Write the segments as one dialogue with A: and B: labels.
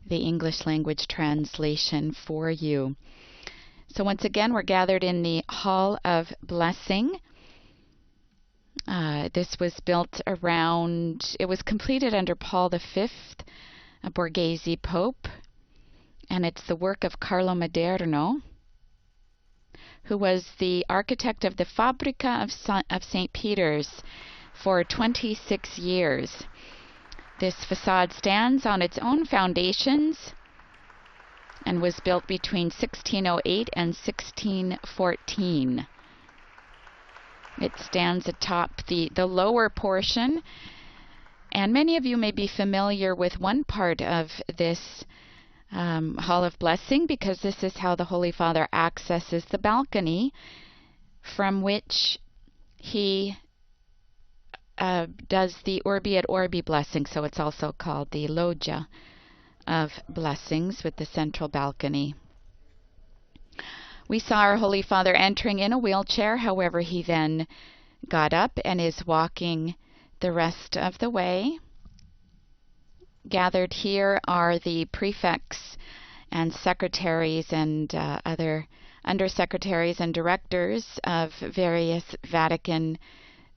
A: the English language translation for you. So once again, we're gathered in the Hall of Blessing. This was built it was completed under Paul V, a Borghese Pope, and it's the work of Carlo Maderno, who was the architect of the Fabbrica of St. Peter's for 26 years. This facade stands on its own foundations and was built between 1608 and 1614. It stands atop the lower portion, and many of you may be familiar with one part of this Hall of Blessing, because this is how the Holy Father accesses the balcony from which he does the Urbi et Orbi blessing. So it's also called the Loggia of Blessings with the central balcony. We saw our Holy Father entering in a wheelchair. However, he then got up and is walking the rest of the way. Gathered here are the prefects and secretaries and other undersecretaries and directors of various Vatican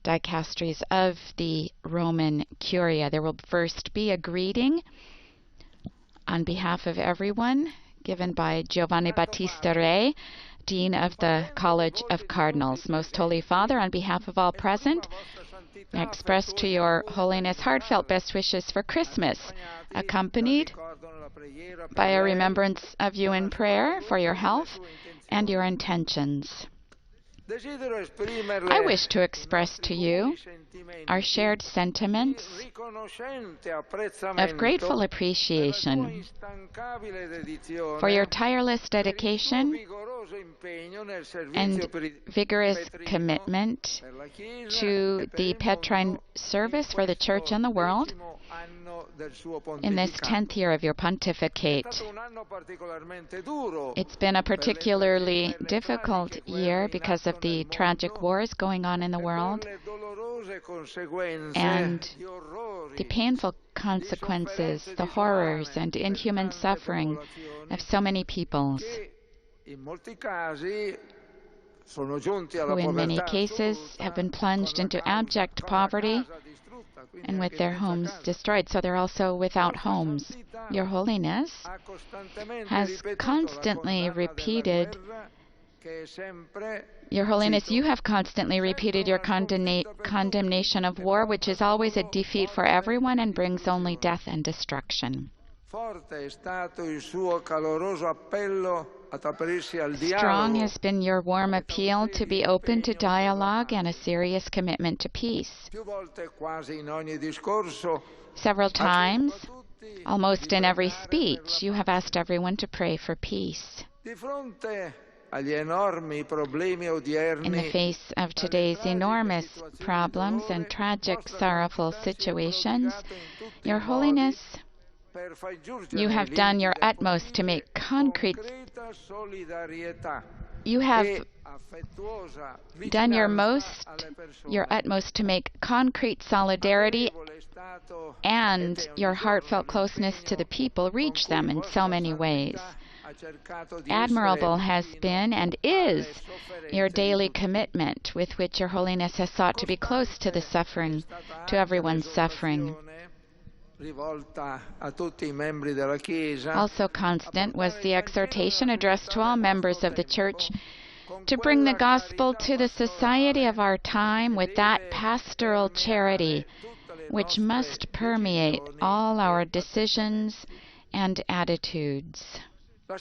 A: dicasteries of the Roman Curia. There will first be a greeting on behalf of everyone given by Giovanni Battista Re, Dean of the College of Cardinals. Most Holy Father, on behalf of all present, I express to Your Holiness heartfelt best wishes for Christmas, accompanied by a remembrance of you in prayer for your health and your intentions. I wish to express to you our shared sentiments of grateful appreciation for your tireless dedication and vigorous commitment to the Petrine service for the Church and the world in this 10th year of your pontificate. It's been a particularly difficult year because of the tragic wars going on in the world and the painful consequences, the horrors and inhuman suffering of so many peoples, who in many cases have been plunged into abject poverty and with their homes destroyed. So they're also without homes. Your Holiness has constantly repeated, Your Holiness, you have constantly repeated your condemnation of war, which is always a defeat for everyone and brings only death and destruction. Strong has been your warm appeal to be open to dialogue and a serious commitment to peace. Several times, almost in every speech, you have asked everyone to pray for peace. In the face of today's enormous problems and tragic, sorrowful situations, Your Holiness, you have done your utmost to make concrete solidarity and your heartfelt closeness to the people reach them in so many ways. Admirable has been and is your daily commitment with which Your Holiness has sought to be close to the suffering, to everyone's suffering. Also constant was the exhortation addressed to all members of the Church to bring the gospel to the society of our time with that pastoral charity which must permeate all our decisions and attitudes. The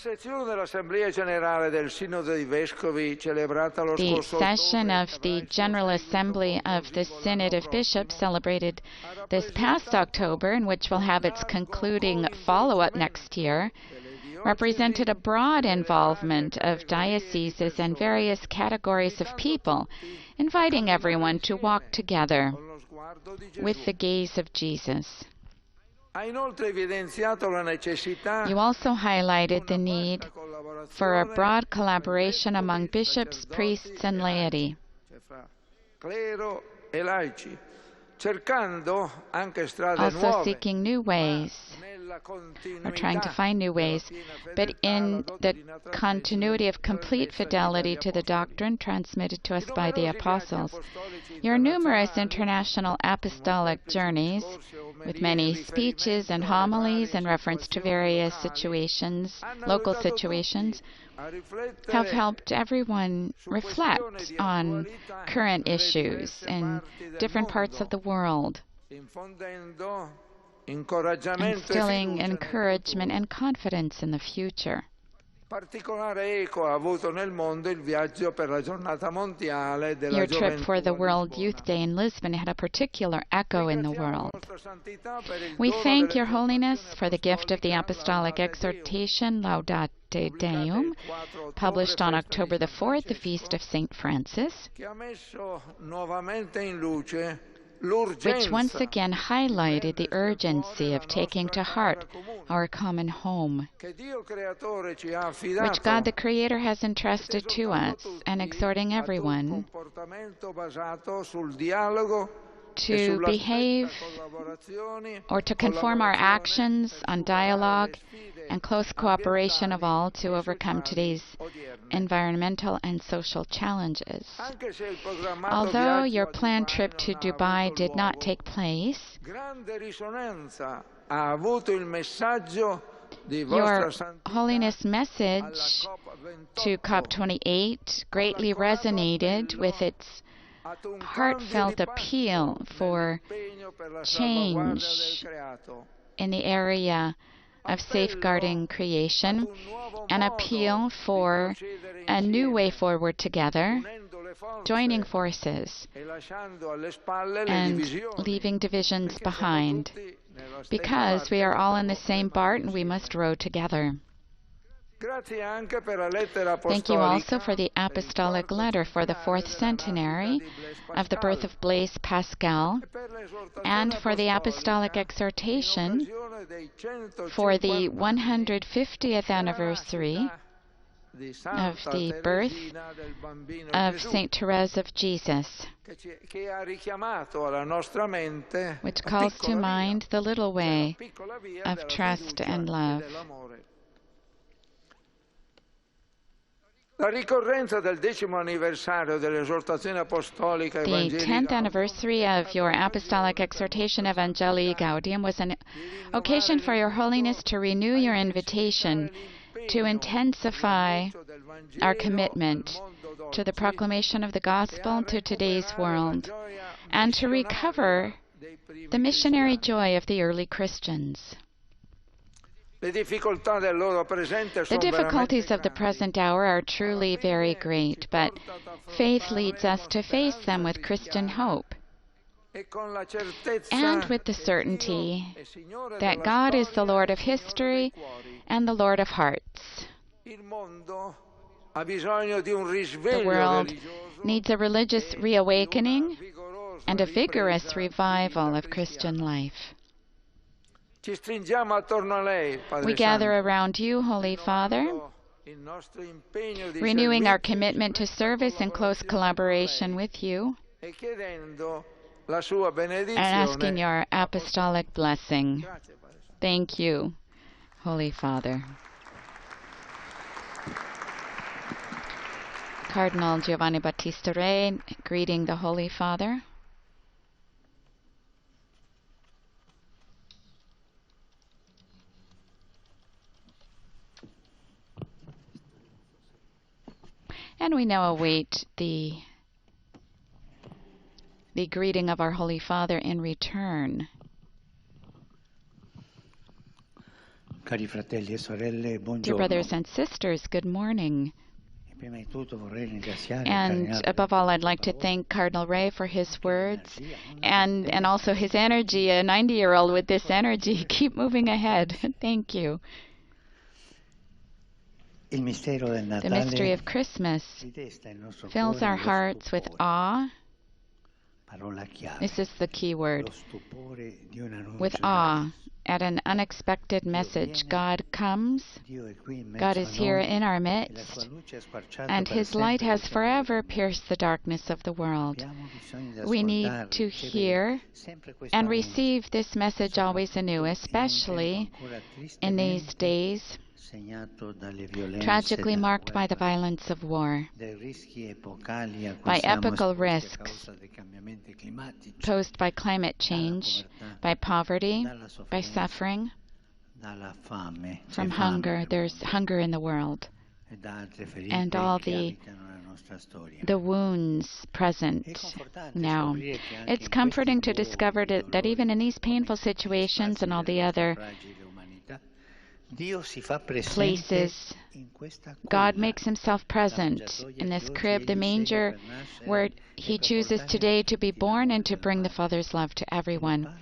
A: session of the General Assembly of the Synod of Bishops, celebrated this past October, and which will have its concluding follow-up next year, represented a broad involvement of dioceses and various categories of people, inviting everyone to walk together with the gaze of Jesus. You also highlighted the need for a broad collaboration among bishops, priests, and laity, also seeking new ways or trying to find new ways, but in the continuity of complete fidelity to the doctrine transmitted to us by the apostles. Your numerous international apostolic journeys, with many speeches and homilies in reference to various situations, local situations, have helped everyone reflect on current issues in different parts of the world, instilling encouragement and confidence in the future. Your trip for the World Youth Day in Lisbon had a particular echo in the world. We thank Your Holiness for the gift of the Apostolic Exhortation Laudate Deum, published on October the 4th, the feast of St. Francis, which once again highlighted the urgency of taking to heart our common home, which God the Creator has entrusted to us, and exhorting everyone to behave or to conform our actions on dialogue and close cooperation of all to overcome today's environmental and social challenges. Although your planned trip to Dubai did not take place, Your Holiness' message to COP28 greatly resonated with its heartfelt appeal for change in the area of safeguarding creation, an appeal for a new way forward together, joining forces and leaving divisions behind, because we are all in the same boat and we must row together. Thank you also for the apostolic letter for the 4th centenary of the birth of Blaise Pascal, and for the apostolic exhortation for the 150th anniversary of the birth of St. Therese of Jesus, which calls to mind the little way of trust and love. The 10th anniversary of your Apostolic Exhortation Evangelii Gaudium was an occasion for Your Holiness to renew your invitation to intensify our commitment to the proclamation of the gospel to today's world, and to recover the missionary joy of the early Christians. The difficulties of the present hour are truly very great, but faith leads us to face them with Christian hope, and with the certainty that God is the Lord of history and the Lord of hearts. The world needs a religious reawakening and a vigorous revival of Christian life. We gather around you, Holy Father, renewing our commitment to service in close collaboration with you, and asking your apostolic blessing. Thank you, Holy Father. Cardinal Giovanni Battista Re, greeting the Holy Father. And we now await the greeting of our Holy Father in return.
B: Cari fratelli e sorelle, buongiorno.
A: Dear brothers and sisters, good morning. And above all, I'd like to thank Cardinal Re for his words and also his energy. A 90-year-old with this energy. Keep moving ahead. Thank you. The mystery of Christmas fills our hearts with awe This is the key word. With awe, at an unexpected message, God comes, God is here in our midst, and His light has forever pierced the darkness of the world. We need to hear and receive this message always anew, especially in these days tragically marked by the violence of war, by epochal risks posed by climate change, by poverty, by suffering, from hunger. There's hunger in the world, and all the wounds present now. It's comforting to discover that even in these painful situations and all the other places, God makes Himself present in this crib, the manger, where He chooses today to be born and to bring the Father's love to everyone.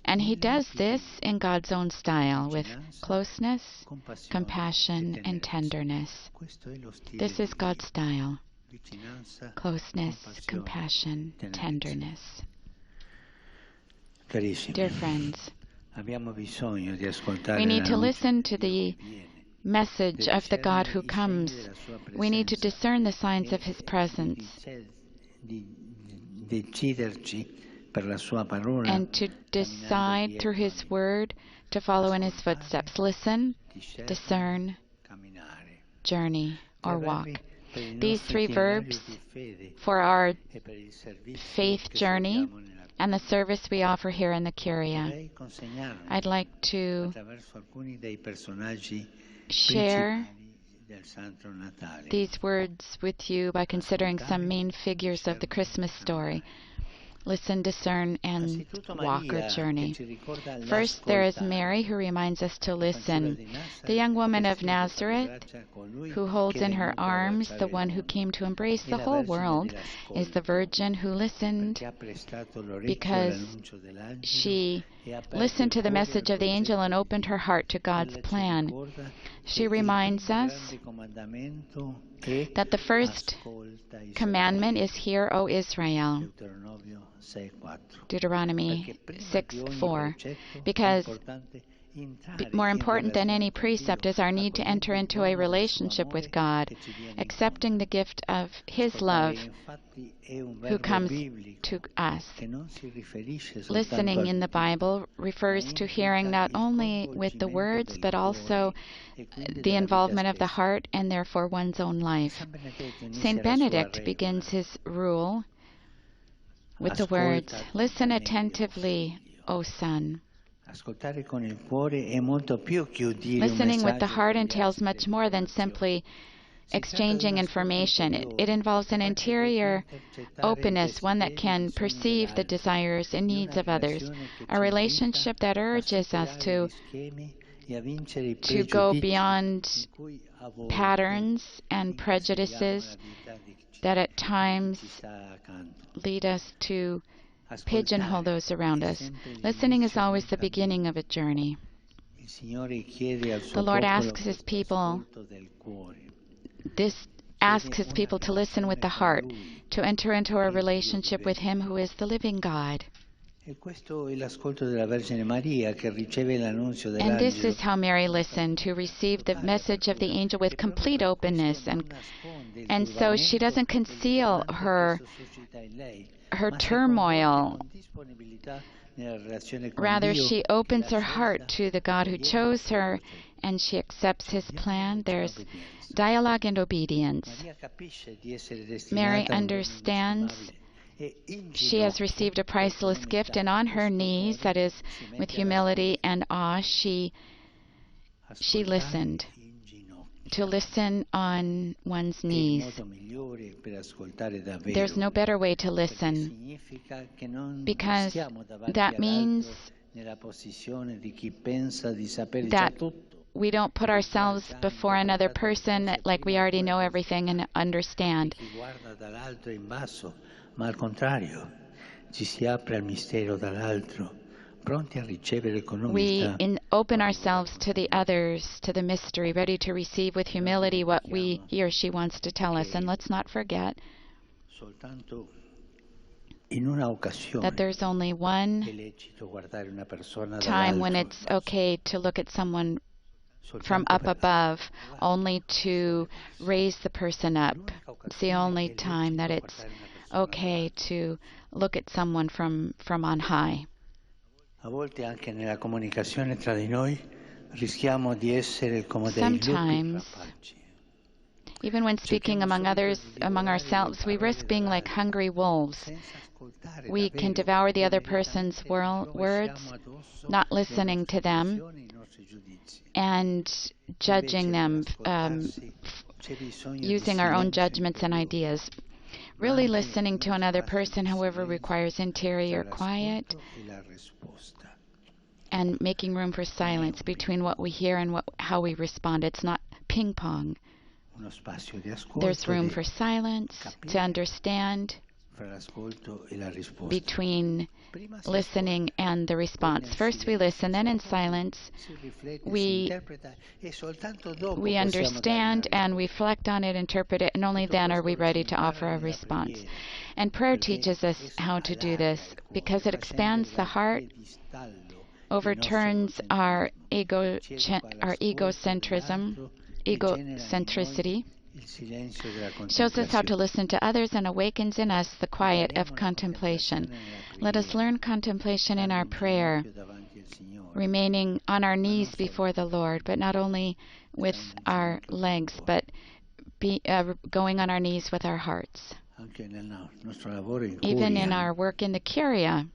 A: And He does this in God's own style, with closeness, compassion, and tenderness. This is God's style. Closeness, compassion, tenderness. Dear friends, we need to listen to the message of the God who comes. We need to discern the signs of His presence and to decide through His word to follow in His footsteps. Listen, discern, journey, or walk. These three verbs for our faith journey and the service we offer here in the Curia. I'd like to share these words with you by considering some main figures of the Christmas story. Listen, discern, and walk or journey. First, there is Mary, who reminds us to listen. The young woman of Nazareth, who holds in her arms the one who came to embrace the whole world, is the virgin who listened because she listened to the message of the angel and opened her heart to God's plan. She reminds us that the first commandment is, "Hear, O Israel," Deuteronomy 6:4, because more important than any precept is our need to enter into a relationship with God, accepting the gift of His love who comes to us. Listening in the Bible refers to hearing not only with the words, but also the involvement of the heart and therefore one's own life. Saint Benedict begins his rule with the words, "Listen attentively, O Son." Listening with the heart entails much more than simply exchanging information. It involves an interior openness, one that can perceive the desires and needs of others, a relationship that urges us to go beyond patterns and prejudices that at times lead us to pigeonhole those around us. Listening is always the beginning of a journey. The Lord asks His people to listen with the heart, to enter into a relationship with Him who is the living God. And this is how Mary listened, to receive the message of the angel with complete openness, and so she doesn't conceal her turmoil. Rather, she opens her heart to the God who chose her, and she accepts His plan. There's dialogue and obedience. Mary understands she has received a priceless gift, and on her knees, that is, with humility and awe, she listened. To listen on one's knees. There's no better way to listen, because that means that we don't put ourselves before another person like we already know everything and understand. We open ourselves to the others, to the mystery, ready to receive with humility what he or she wants to tell us. And let's not forget that there's only one time when it's okay to look at someone from up above, only to raise the person up. It's the only time that it's okay to look at someone from on high. Sometimes, even when speaking among ourselves, we risk being like hungry wolves. We can devour the other person's words, not listening to them, and judging them, using our own judgments and ideas. Really listening to another person, however, requires interior quiet and making room for silence between what we hear and how we respond. It's not ping pong. There's room for silence, to understand, between listening and the response. First we listen, then in silence we understand and reflect on it, interpret it, and only then are we ready to offer a response. And prayer teaches us how to do this because it expands the heart, overturns our egocentricity, shows us how to listen to others, and awakens in us the quiet of contemplation. Let us learn contemplation in our prayer, remaining on our knees before the Lord, but not only with our legs, but going on our knees with our hearts. Even in our work in the Curia,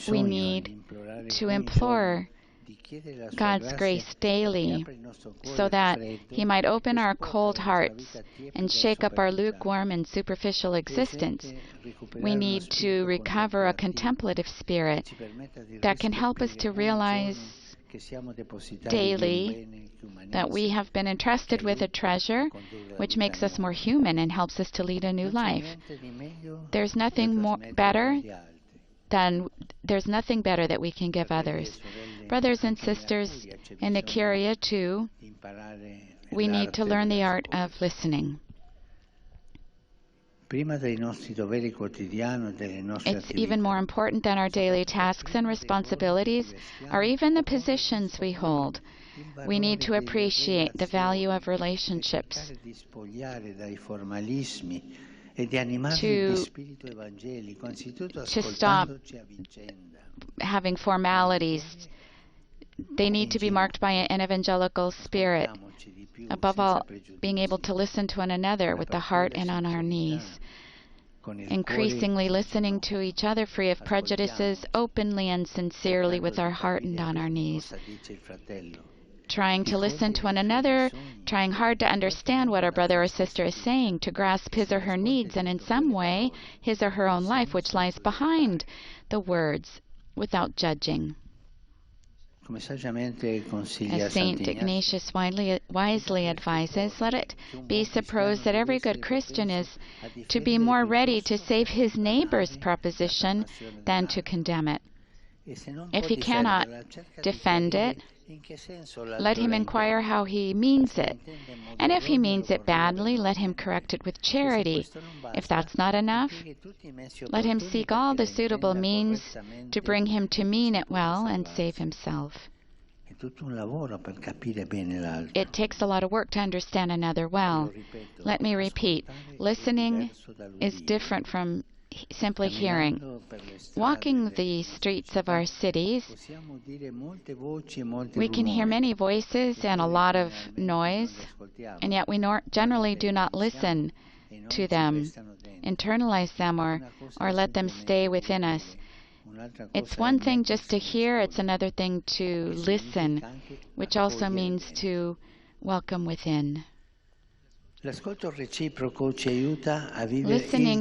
A: we need to implore God's grace daily so that He might open our cold hearts and shake up our lukewarm and superficial existence. We need to recover a contemplative spirit that can help us to realize daily that we have been entrusted with a treasure which makes us more human and helps us to lead a new life. There's nothing better that we can give others. Brothers and sisters in the Curia too, we need to learn the art of listening. It's even more important than our daily tasks and responsibilities, or even the positions we hold. We need to appreciate the value of relationships, to stop having formalities. They need to be marked by an evangelical spirit. Above all, being able to listen to one another with the heart and on our knees. Increasingly listening to each other free of prejudices, openly and sincerely with our heart and on our knees. Trying to listen to one another, trying hard to understand what our brother or sister is saying, to grasp his or her needs, and in some way, his or her own life, which lies behind the words, without judging. As St. Ignatius wisely advises, let it be supposed that every good Christian is to be more ready to save his neighbor's proposition than to condemn it. If he cannot defend it, let him inquire how he means it. And if he means it badly, let him correct it with charity. If that's not enough, let him seek all the suitable means to bring him to mean it well and save himself. It takes a lot of work to understand another well. Let me repeat, listening is different from simply hearing. Walking the streets of our cities, we can hear many voices and a lot of noise, and yet we generally do not listen to them, internalize them, or let them stay within us. It's one thing just to hear, it's another thing to listen, which also means to welcome within. Listening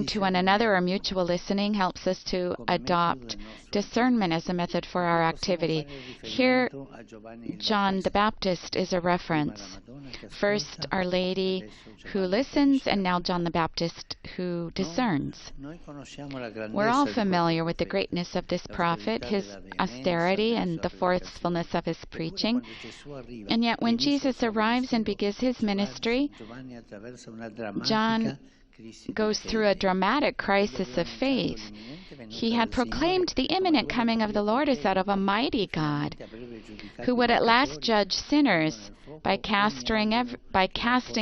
A: to one another, or mutual listening, helps us to adopt discernment as a method for our activity. Here, John the Baptist is a reference. First, Our Lady who listens, and now John the Baptist who discerns. We're all familiar with the greatness of this prophet, his austerity, and the forcefulness of his preaching. And yet when Jesus arrives and begins his ministry, John goes through a dramatic crisis of faith. He had proclaimed the imminent coming of the Lord as that of a mighty God, who would at last judge sinners by casting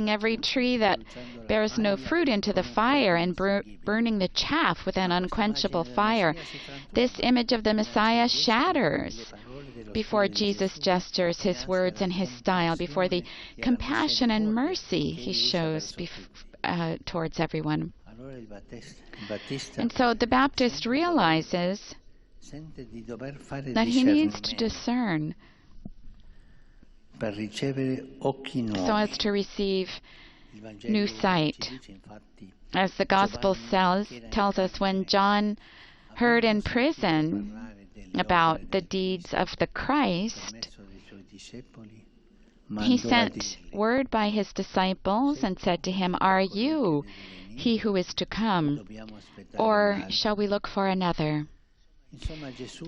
A: every tree that bears no fruit into the fire and burning the chaff with an unquenchable fire. This image of the Messiah shatters before Jesus' gestures, his words, and his style, before the compassion and mercy he shows towards everyone. And so the Baptist realizes that he needs to discern so as to receive new sight. As the Gospel tells us, when John heard in prison about the deeds of the Christ, he sent word by his disciples and said to him, "Are you he who is to come, or shall we look for another?"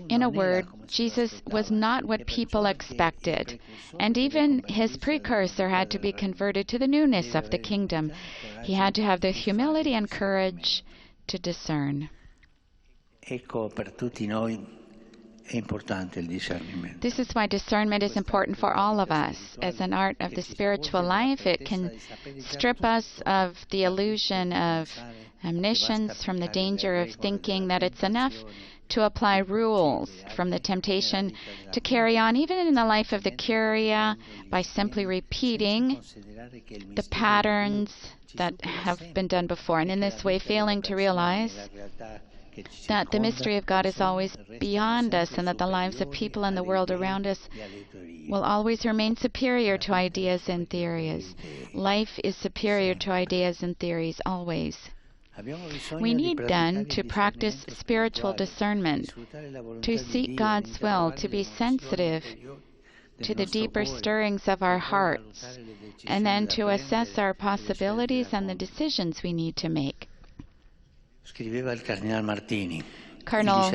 A: In a word, Jesus was not what people expected, and even his precursor had to be converted to the newness of the kingdom. He had to have the humility and courage to discern. This is why discernment is important for all of us. As an art of the spiritual life, it can strip us of the illusion of omniscience, from the danger of thinking that it's enough to apply rules, from the temptation to carry on, even in the life of the Curia, by simply repeating the patterns that have been done before, and in this way failing to realize that the mystery of God is always beyond us, and that the lives of people in the world around us will always remain superior to ideas and theories. Life is superior to ideas and theories, always. We need then to practice spiritual discernment, to seek God's will, to be sensitive to the deeper stirrings of our hearts, and then to assess our possibilities and the decisions we need to make. Cardinal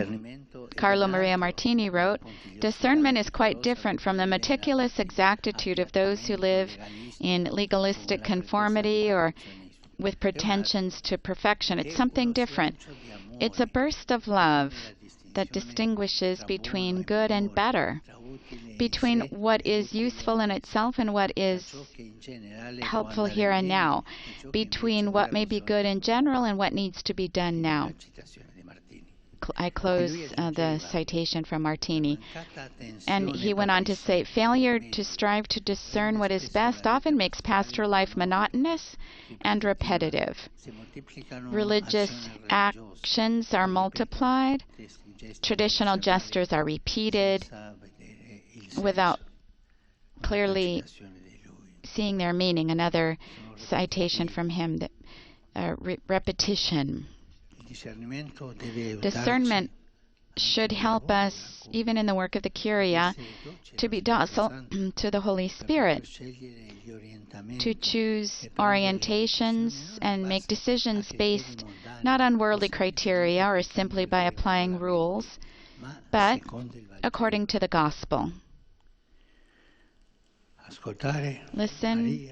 A: Carlo Maria Martini wrote, "Discernment is quite different from the meticulous exactitude of those who live in legalistic conformity or with pretensions to perfection. It's something different. It's a burst of love that distinguishes between good and better, between what is useful in itself and what is helpful here and now, between what may be good in general and what needs to be done now." I close the citation from Martini. And he went on to say, "Failure to strive to discern what is best often makes pastoral life monotonous and repetitive. Religious actions are multiplied, traditional gestures are repeated without clearly seeing their meaning." Another citation from him, repetition. Discernment should help us, even in the work of the Curia, to be docile to the Holy Spirit, to choose orientations and make decisions based not on worldly criteria or simply by applying rules, but according to the gospel. Listen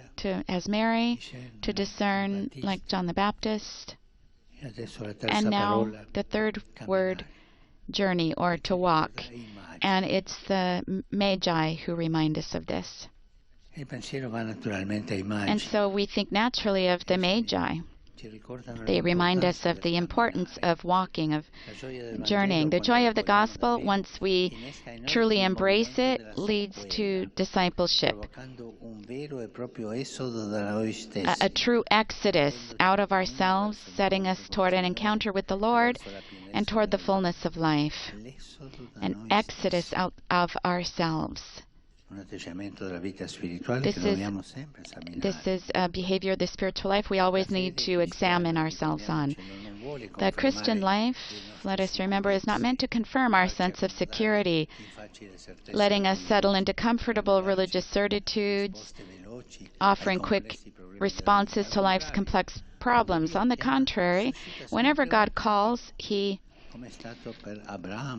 A: as Mary, to discern like John the Baptist. And now the third word, journey, or to walk. And it's the Magi who remind us of this. And so we think naturally of the Magi. They remind us of the importance of walking, of journeying. The joy of the gospel, once we truly embrace it, leads to discipleship. A true exodus out of ourselves, setting us toward an encounter with the Lord and toward the fullness of life. An exodus out of ourselves. This is a behavior of the spiritual life we always need to examine ourselves on. The Christian life, let us remember, is not meant to confirm our sense of security, letting us settle into comfortable religious certitudes, offering quick responses to life's complex problems. On the contrary, whenever God calls, He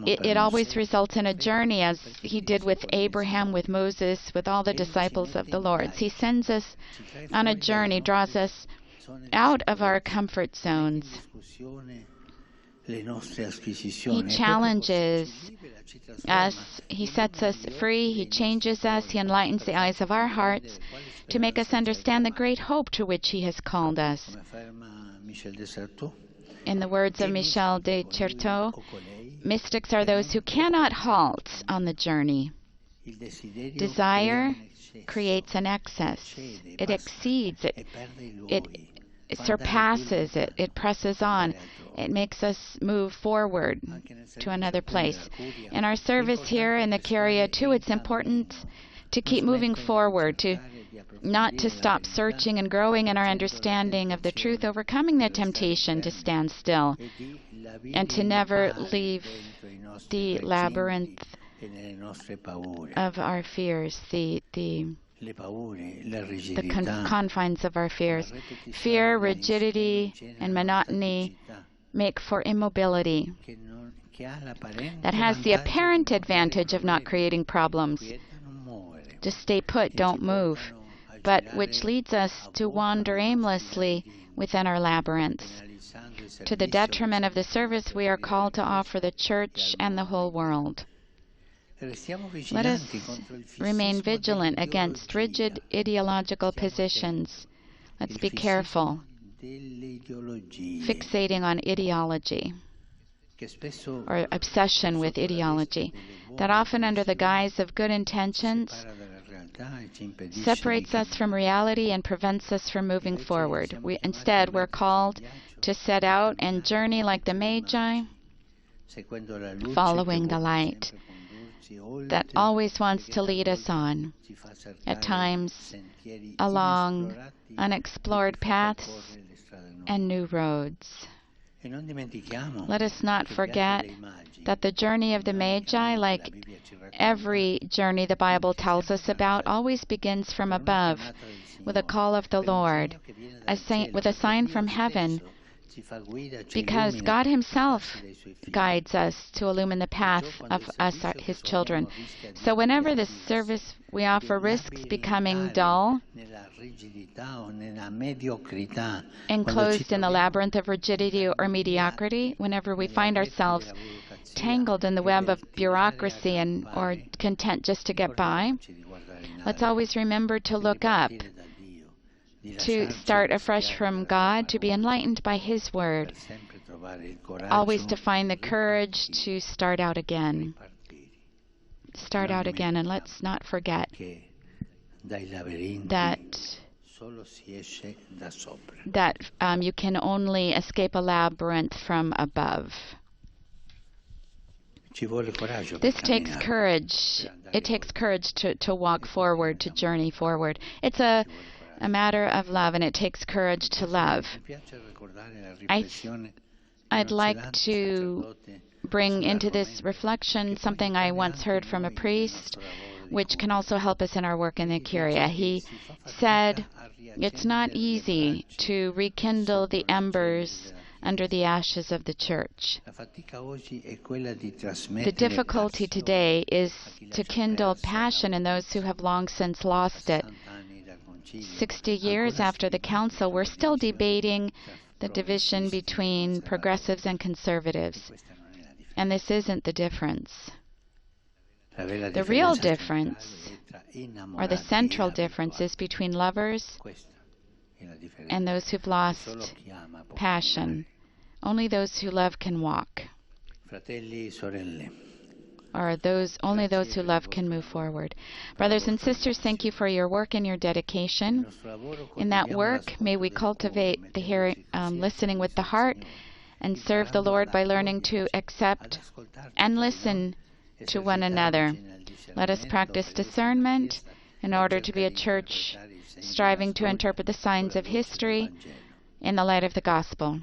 A: It always results in a journey, as he did with Abraham, with Moses, with all the disciples of the Lord. He sends us on a journey, draws us out of our comfort zones. He challenges us, he sets us free, he changes us, he enlightens the eyes of our hearts to make us understand the great hope to which he has called us. In the words of Michel de Certeau, mystics are those who cannot halt on the journey. Desire creates an excess. It exceeds, it surpasses it, it presses on. It makes us move forward to another place. In our service here in the Curia, too, it's important to keep moving forward, not to stop searching and growing in our understanding of the truth, overcoming the temptation to stand still, and to never leave the labyrinth of our fears, the confines of our fears. Fear, rigidity, and monotony make for immobility that has the apparent advantage of not creating problems. Just stay put, don't move, but which leads us to wander aimlessly within our labyrinths, to the detriment of the service we are called to offer the Church and the whole world. Let us remain vigilant against rigid ideological positions. Let's be careful fixating on ideology or obsession with ideology that often under the guise of good intentions separates us from reality and prevents us from moving forward. Instead, we're called to set out and journey like the Magi, following the light that always wants to lead us on, at times along unexplored paths and new roads. Let us not forget that the journey of the Magi, like every journey the Bible tells us about, always begins from above, with a call of the Lord, with a sign from heaven, because God himself guides us to illumine the path of us, his children. So whenever the service we offer risks becoming dull, enclosed in the labyrinth of rigidity or mediocrity, whenever we find ourselves tangled in the web of bureaucracy or content just to get by, let's always remember to look up, to start afresh from God, to be enlightened by his word, always to find the courage to start out again. Start out again, and let's not forget that you can only escape a labyrinth from above. This takes courage. It takes courage to walk forward, to journey forward. It's a matter of love, and it takes courage to love. I'd like to bring into this reflection something I once heard from a priest, which can also help us in our work in the Curia. He said, it's not easy to rekindle the embers under the ashes of the Church. The difficulty today is to kindle passion in those who have long since lost it. 60 years after the Council, we're still debating the division between progressives and conservatives. And this isn't the difference. The real difference, or the central difference, is between lovers and those who've lost passion. Only those who love can walk. Or only those who love can move forward. Brothers and sisters, thank you for your work and your dedication. In that work, may we cultivate the hearing, listening with the heart, and serve the Lord by learning to accept and listen to one another. Let us practice discernment in order to be a church striving to interpret the signs of history in the light of the gospel.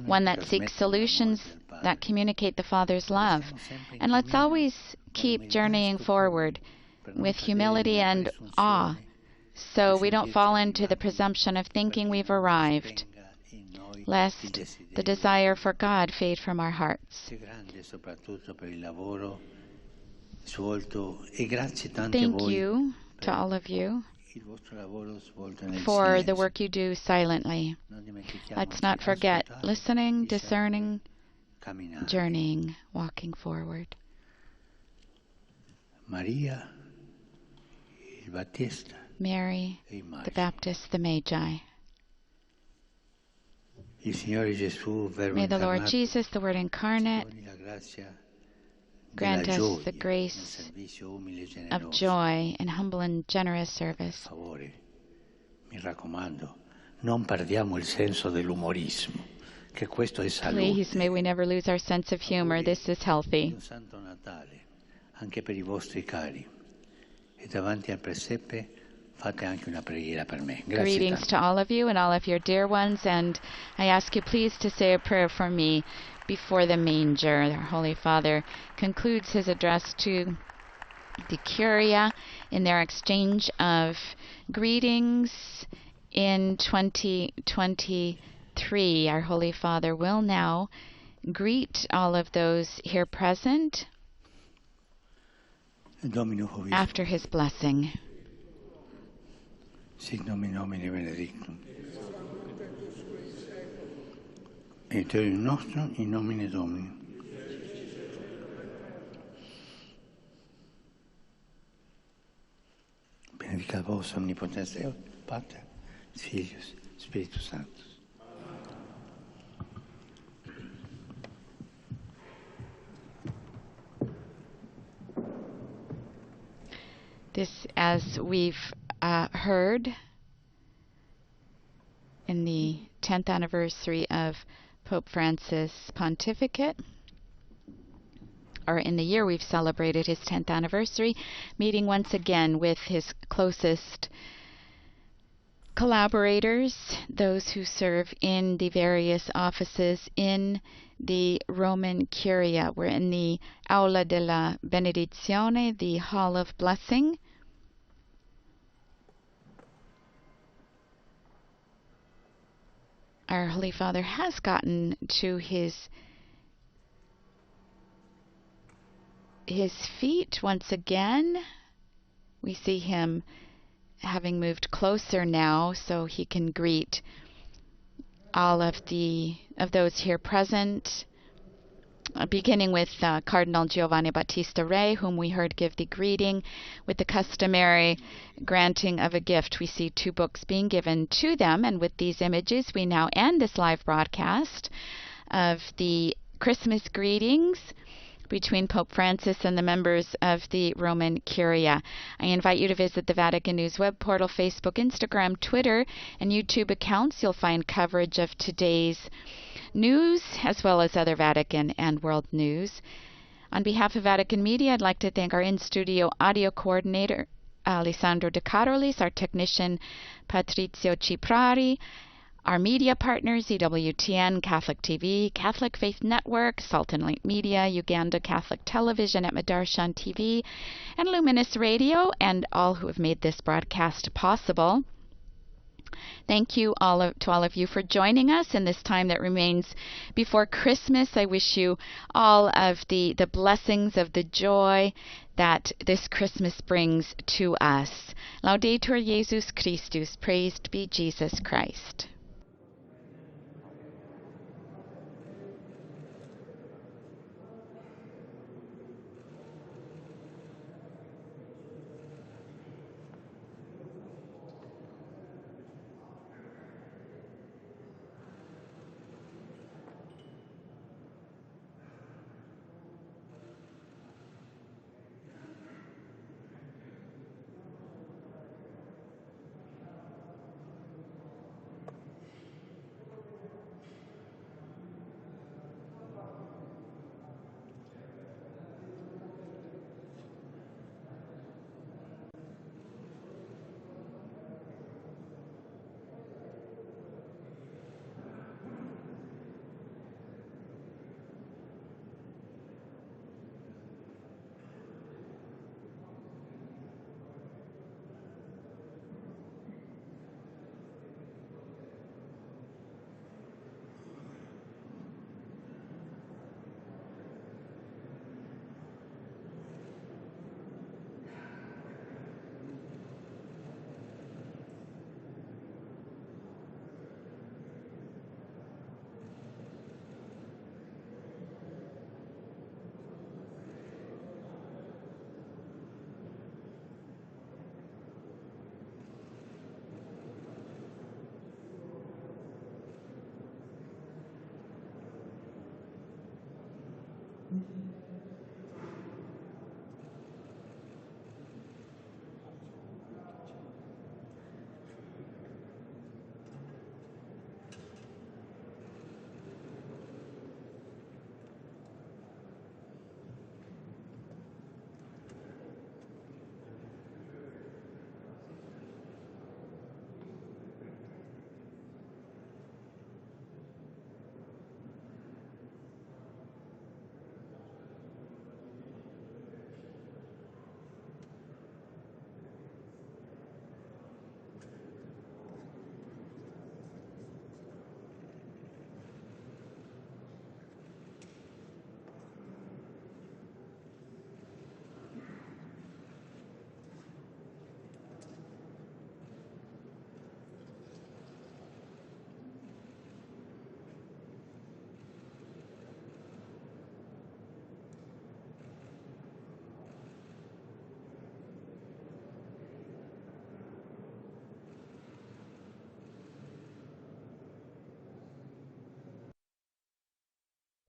A: One that seeks solutions that communicate the Father's love. And let's always keep journeying forward with humility and awe, so we don't fall into the presumption of thinking we've arrived. lest the desire for God fade from our hearts. Thank you to all of you for the work you do silently. Let's not forget listening, discerning, journeying, walking forward. Mary, the Baptist, the Magi. May the Lord Jesus, the Word incarnate, grant us the grace of joy and humble and generous service. Please, may we never lose our sense of humor. This is healthy. Greetings to all of you and all of your dear ones, and I ask you please to say a prayer for me before the manger. Our Holy Father concludes his address to the Curia in their exchange of greetings in 2023. Our Holy Father will now greet all of those here present after his blessing.
B: Sic nomen Domini benedictum. Et Deum nostrum in nomine Domini. Benedicat vos omnipotens Deus, Pater, Filius, Spiritus Sanctus.
A: This, as we've heard in the 10th anniversary of Pope Francis' pontificate, or in the year we've celebrated his 10th anniversary, meeting once again with his closest collaborators, those who serve in the various offices in the Roman Curia. We're in the Aula della Benedizione, the Hall of Blessing. Our Holy Father has gotten to his feet once again. We see him having moved closer now so he can greet all of those here present, beginning with Cardinal Re, whom we heard give the greeting with the customary granting of a gift. We see 2 books being given to them, and with these images we now end this live broadcast of the Christmas greetings between Pope Francis and the members of the Roman Curia. I invite you to visit the Vatican News web portal, Facebook, Instagram, Twitter, and YouTube accounts. You'll find coverage of today's news as well as other Vatican and world news. On behalf of Vatican Media, I'd like to thank our in-studio audio coordinator, Alessandro De Carolis, our technician, Patrizio Ciprari, our media partners, EWTN, Catholic TV, Catholic Faith Network, Salt and Light Media, Uganda Catholic Television at Madarshan TV, and Luminous Radio, and all who have made this broadcast possible. Thank you to all of you for joining us in this time that remains before Christmas. I wish you all of the blessings of the joy that this Christmas brings to us. Laudetur Jesus Christus. Praised be Jesus Christ.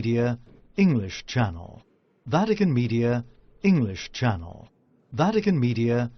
C: Media English Channel. Vatican Media English Channel. Vatican Media